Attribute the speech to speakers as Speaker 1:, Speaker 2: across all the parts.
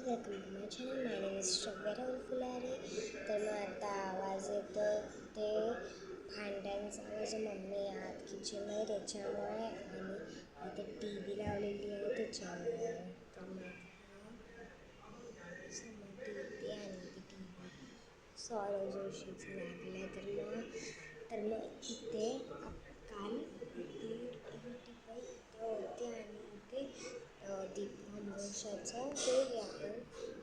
Speaker 1: Welcome to my channel. My name is Shravya Rahul Phulare. तर मग आता आवाज येतो ते भांड्यांचा. माझी मम्मी आत किचनमध्ये त्याच्यामुळे, आणि इथे टी व्ही लावलेली आहे त्याच्यामुळे. तर मग समोर टी व्ही आणि ती टी व्ही सौरव जोशीचं लागलं आहे. तर मग इथे काल ही टिपण इथे होती, आणि इथे दीपावशाचं ते आपण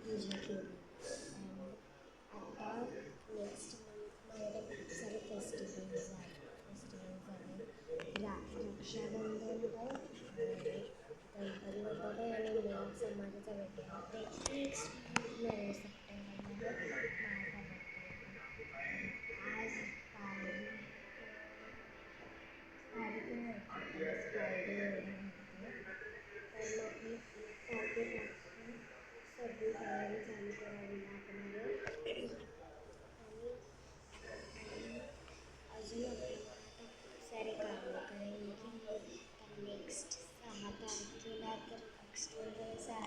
Speaker 1: पूजा केली. आणि आता नेक्स्ट मंथमध्ये खूप सारे फेस्टिवल्स झाले. रक्षाबंधन पण, आणि गणपती बाप्पा पण, आणि मेन समाजाचा वेगळा. त्याच्या नेक्स्ट मंथमध्ये सप्टेंबरमध्ये माझा बड्डे पण. आज तारीख पण माहिती, आज फ्रायडे एवढं माहिती. तर मग मी फ्रायडेपासून सगळी तयारी चालू करावी लागणार आहे. आणि आणि अजून आपल्याला आता खूप सारे काम आहे, कारण की आता नेक्स्ट 6 तारखेला, तर नेक्स्ट म्हणजे 6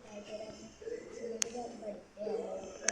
Speaker 1: तारखेला माझा बड्डे आहे.